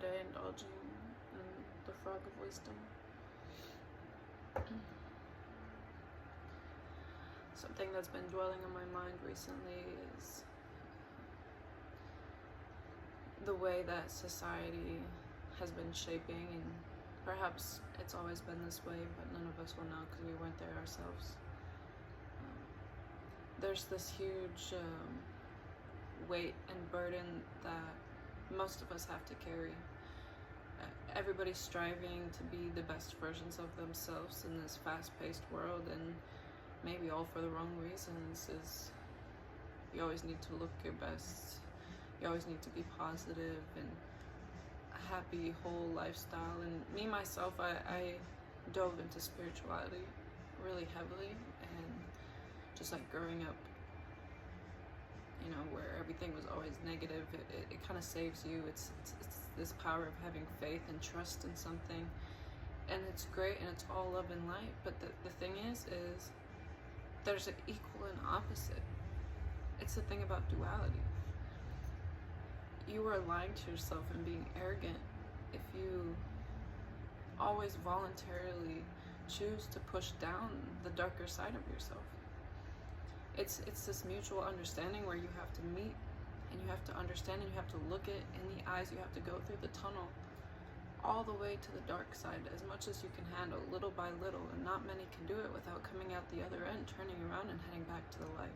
day indulging in the frog of wisdom. Something that's been dwelling on my mind recently is the way that society has been shaping, and perhaps it's always been this way, but none of us will know because we weren't there ourselves. There's this huge weight and burden that most of us have to carry. Everybody's striving to be the best versions of themselves in this fast-paced world, and maybe all for the wrong reasons. Is you always need to look your best, you always need to be positive and a happy whole lifestyle. And me myself, I dove into spirituality really heavily, and just like growing up, you know, where everything was always negative, it kind of saves you. It's this power of having faith and trust in something, and it's great, and it's all love and light. But the thing is there's an equal and opposite. It's the thing about duality. You are lying to yourself and being arrogant if you always voluntarily choose to push down the darker side of yourself. It's this mutual understanding where you have to meet, and you have to understand, and you have to look it in the eyes. You have to go through the tunnel all the way to the dark side as much as you can handle, little by little, and not many can do it without coming out the other end, turning around and heading back to the light.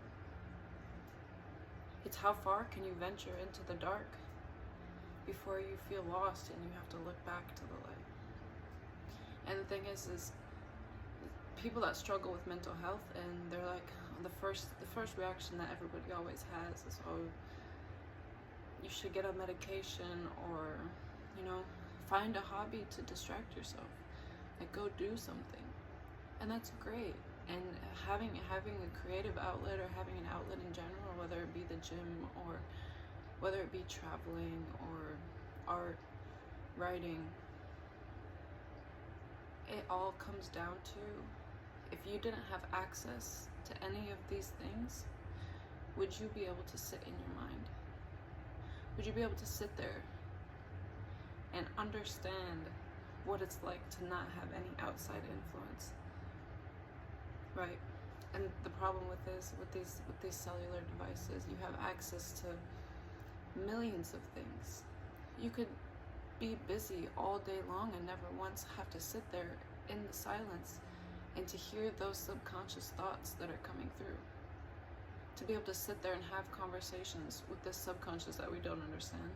It's how far can you venture into the dark before you feel lost and you have to look back to the light. And the thing is people that struggle with mental health, and they're like, the first reaction that everybody always has is, oh, you should get on medication, or, you know, find a hobby to distract yourself, like go do something. And that's great. And having a creative outlet, or having an outlet in general, whether it be the gym, or whether it be traveling, or art, writing, it all comes down to, if you didn't have access to any of these things, would you be able to sit in your mind? Would you be able to sit there and understand what it's like to not have any outside influence? Right? And the problem with these cellular devices, you have access to millions of things. You could be busy all day long and never once have to sit there in the silence and to hear those subconscious thoughts that are coming through. To be able to sit there and have conversations with this subconscious that we don't understand.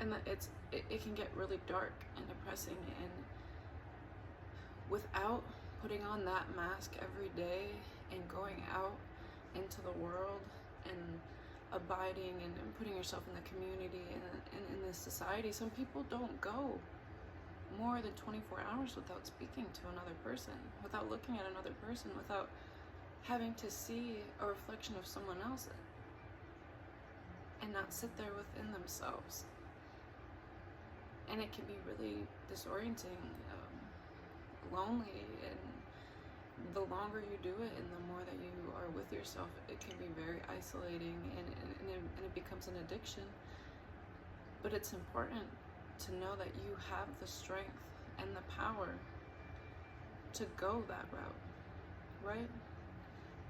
And that it can get really dark and depressing, and without putting on that mask every day and going out into the world and abiding and putting yourself in the community and in this society, some people don't go more than 24 hours without speaking to another person, without looking at another person, without having to see a reflection of someone else, and not sit there within themselves. And it can be really disorienting, lonely, and the longer you do it and the more that you are with yourself, it can be very isolating, and it becomes an addiction. But it's important to know that you have the strength and the power to go that route, right?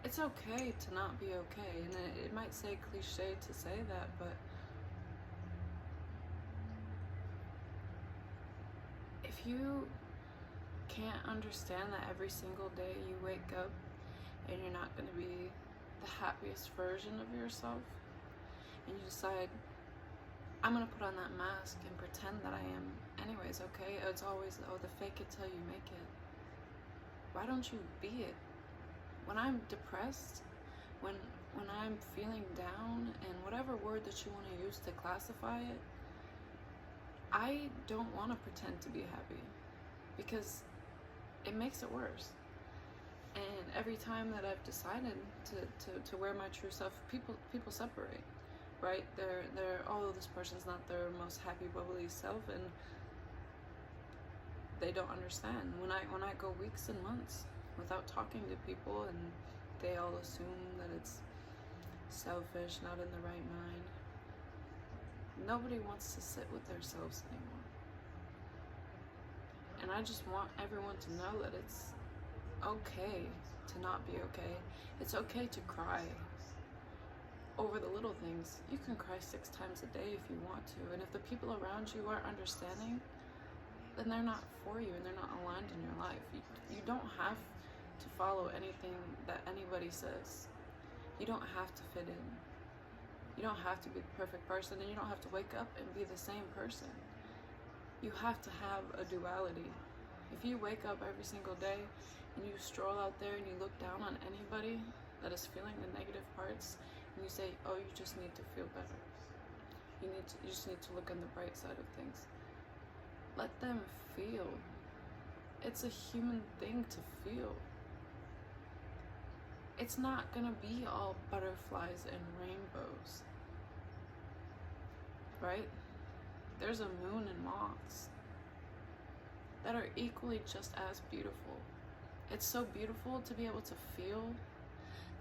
It's okay to not be okay, and it might say cliche to say that, but if you can't understand that every single day you wake up and you're not going to be the happiest version of yourself, and you decide, I'm going to put on that mask and pretend that I am anyways, okay? It's always, oh, the fake it till you make it. Why don't you be it? When I'm depressed, when I'm feeling down, and whatever word that you want to use to classify it, I don't want to pretend to be happy, because it makes it worse. And every time that I've decided to wear my true self, people separate, right? They're oh, this person's not their most happy, bubbly self, and they don't understand. When I go weeks and months without talking to people, and they all assume that it's selfish, not in the right mind. Nobody wants to sit with themselves anymore. And I just want everyone to know that it's okay to not be okay. It's okay to cry over the little things. You can cry 6 times a day if you want to. And if the people around you aren't understanding, then they're not for you and they're not aligned in your life. You don't have to follow anything that anybody says. You don't have to fit in. You don't have to be the perfect person, and you don't have to wake up and be the same person. You have to have a duality. If you wake up every single day and you stroll out there and you look down on anybody that is feeling the negative parts, and you say, oh, you just need to feel better. You just need to look on the bright side of things. Let them feel. It's a human thing to feel. It's not gonna be all butterflies and rainbows, right? There's a moon and moths that are equally just as beautiful. It's so beautiful to be able to feel,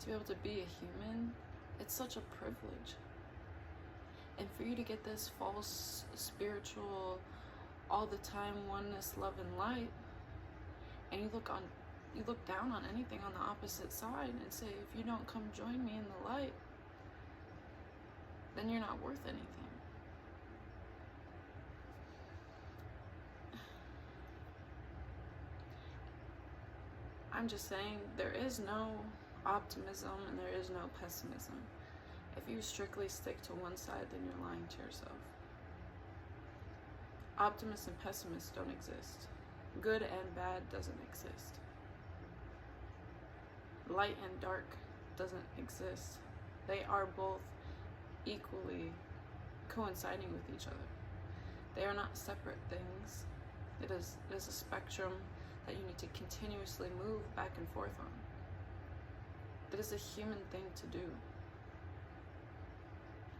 to be able to be a human. It's such a privilege. And for you to get this false spiritual, all the time oneness, love, and light, and you look down on anything on the opposite side and say, if you don't come join me in the light, then you're not worth anything. I'm just saying, there is no optimism and there is no pessimism. If you strictly stick to one side, then you're lying to yourself. Optimists and pessimists don't exist. Good and bad doesn't exist. Light and dark doesn't exist. They are both equally coinciding with each other. They are not separate things. It is a spectrum that you need to continuously move back and forth on. It is a human thing to do.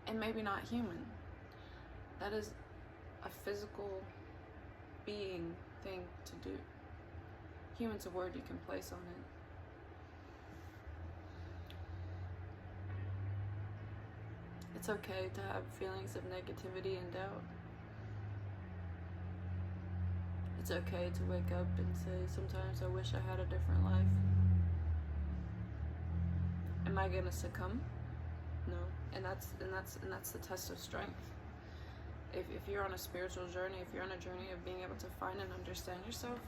And maybe not human. That is a physical being thing to do. Human's a word you can place on it. It's okay to have feelings of negativity and doubt. It's okay to wake up and say, sometimes I wish I had a different life. Am I gonna succumb? No. And that's the test of strength. If you're on a spiritual journey, if you're on a journey of being able to find and understand yourself,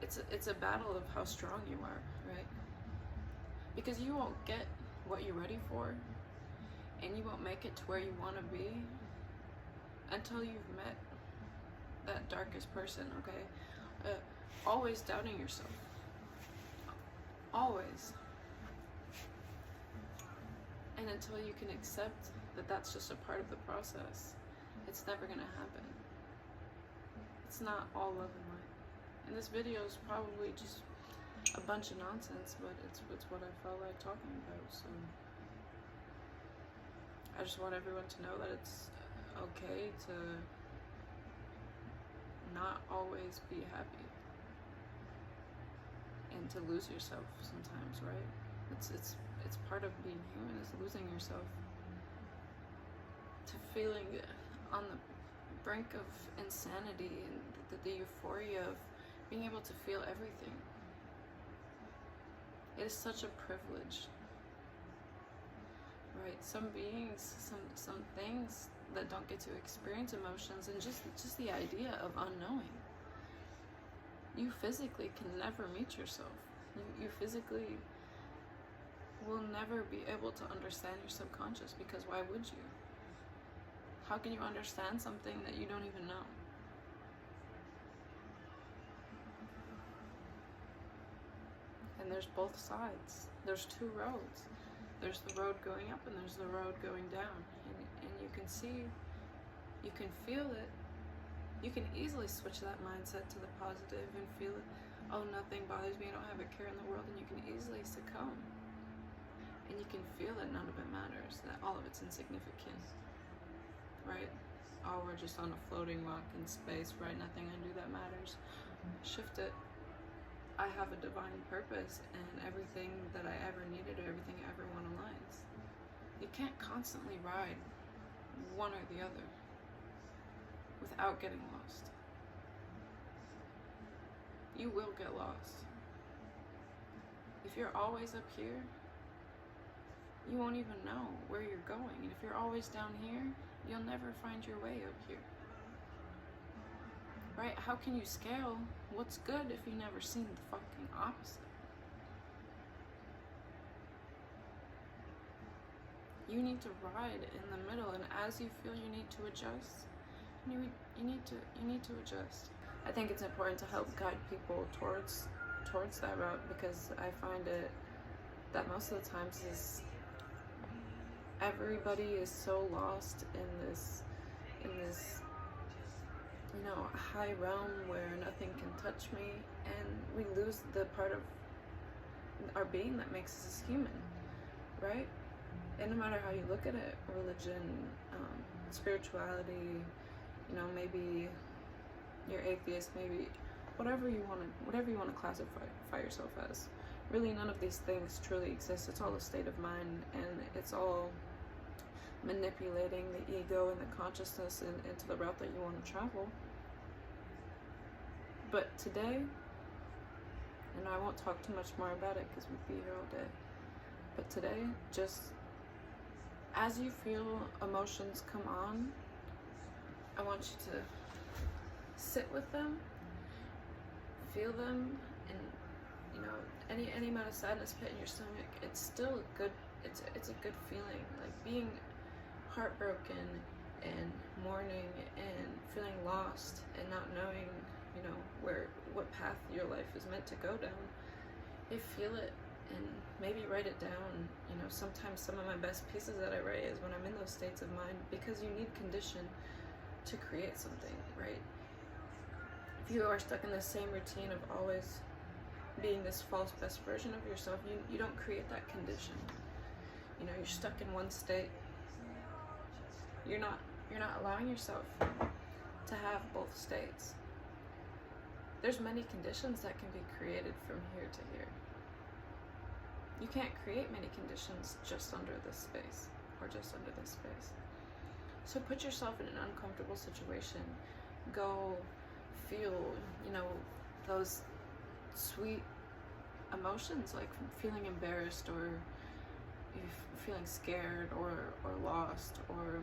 it's a battle of how strong you are, right? Because you won't get what you're ready for, and you won't make it to where you want to be until you've met that darkest person, okay? Always doubting yourself. Always. And until you can accept that that's just a part of the process, it's never gonna happen. It's not all love and light. And this video is probably just a bunch of nonsense, but it's what I felt like talking about, so I just want everyone to know that it's okay to not always be happy and to lose yourself sometimes, right? It's part of being human, is losing yourself, to feeling on the brink of insanity and the euphoria of being able to feel everything. It is such a privilege, right? Some beings, some things that don't get to experience emotions, and just the idea of unknowing. You physically can never meet yourself. You physically will never be able to understand your subconscious, because why would you? How can you understand something that you don't even know? And there's both sides. There's two roads. There's the road going up and there's the road going down. And you can see, you can feel it. You can easily switch that mindset to the positive and feel it. Oh, nothing bothers me. I don't have a care in the world. And you can easily succumb. And you can feel that none of it matters, that all of it's insignificant, right? Oh, we're just on a floating rock in space, right? Nothing I do that matters. Shift it. I have a divine purpose, and everything that I ever needed, or everything I ever want aligns. You can't constantly ride one or the other without getting lost. You will get lost. If you're always up here, you won't even know where you're going. And if you're always down here, you'll never find your way up here. Right? How can you scale what's good if you've never seen the fucking opposite? You need to ride in the middle, and as you feel you need to adjust, you need to adjust. I think it's important to help guide people towards that route, because I find it that most of the times is everybody is so lost in this high realm where nothing can touch me, and we lose the part of our being that makes us human, right? And no matter how you look at it, religion, spirituality, maybe you're atheist, maybe whatever you want to classify yourself as. Really, none of these things truly exist. It's all a state of mind, and it's all manipulating the ego and the consciousness into the route that you want to travel. But today, and I won't talk too much more about it because we'd be here all day, but today, just as you feel emotions come on, I want you to sit with them, feel them, and any amount of sadness pit in your stomach, it's still a good, it's a good feeling. Like being heartbroken and mourning and feeling lost and not knowing, what path your life is meant to go down. Feel it and maybe write it down. Sometimes some of my best pieces that I write is when I'm in those states of mind, because you need condition to create something, right? If you are stuck in the same routine of always being this false best version of yourself, you don't create that condition. You're stuck in one state. You're not allowing yourself to have both states. There's many conditions that can be created from here to here. You can't create many conditions just under this space or just under this space. So put yourself in an uncomfortable situation. Go feel, those sweet emotions, like feeling embarrassed, or feeling scared, or lost, or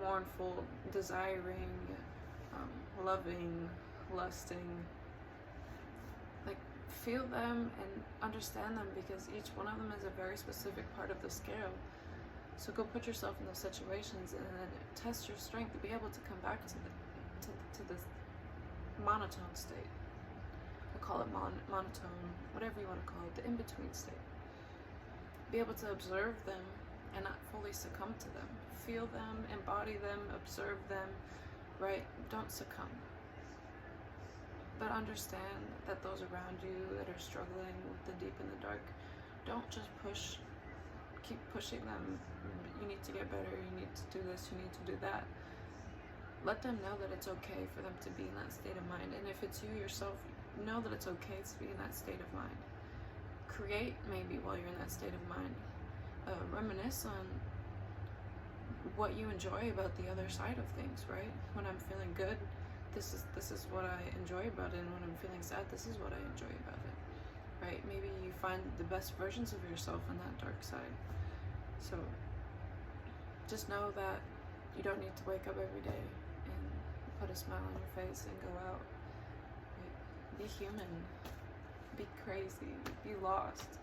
mournful, desiring, loving, lusting. Like, feel them and understand them, because each one of them is a very specific part of the scale. So go put yourself in those situations and then test your strength to be able to come back to this monotone state. I call it monotone, whatever you want to call it, the in-between state. Be able to observe them and not fully succumb to them. Feel them, embody them, observe them, right? Don't succumb. But understand that those around you that are struggling with the deep and the dark, don't just keep pushing them. You need to get better, you need to do this, you need to do that. Let them know that it's okay for them to be in that state of mind. And if it's you yourself, know that it's okay to be in that state of mind. Create maybe while you're in that state of mind. Reminisce on what you enjoy about the other side of things, right? When I'm feeling good, this is what I enjoy about it, and when I'm feeling sad, this is what I enjoy about it, right? Maybe you find the best versions of yourself on that dark side. So just know that you don't need to wake up every day and put a smile on your face and go out. Right? Be human, be crazy, be lost.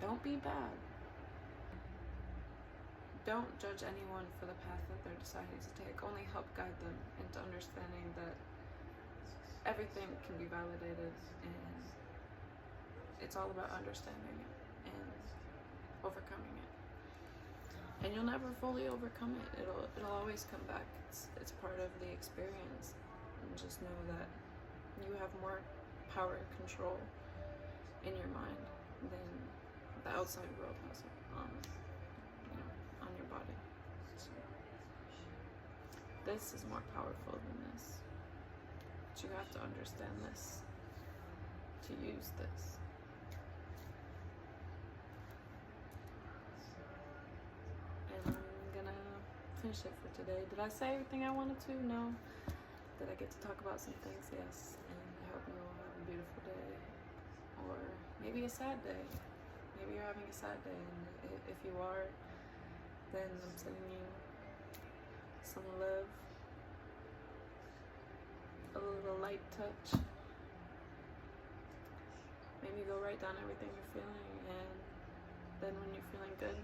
Don't be bad. Don't judge anyone for the path that they're deciding to take. Only help guide them into understanding that everything can be validated, and it's all about understanding it and overcoming it. And you'll never fully overcome it. It'll always come back. It's part of the experience. And just know that you have more power and control in your mind than the outside world has on your body. So this is more powerful than this. But you have to understand this to use this. finish it for today. Did I say everything I wanted to? No. Did I get to talk about some things? Yes. And I hope you all have a beautiful day. Or maybe a sad day. Maybe you're having a sad day. And if you are, then I'm sending you some love. A little light touch. Maybe go write down everything you're feeling, and then when you're feeling good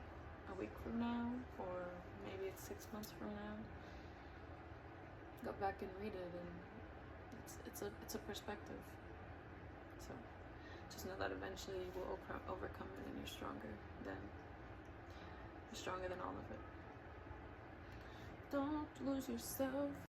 a week from now, or maybe it's 6 months from now, go back and read it, and it's a perspective. So just know that eventually you will overcome it, and you're stronger than all of it. Don't lose yourself.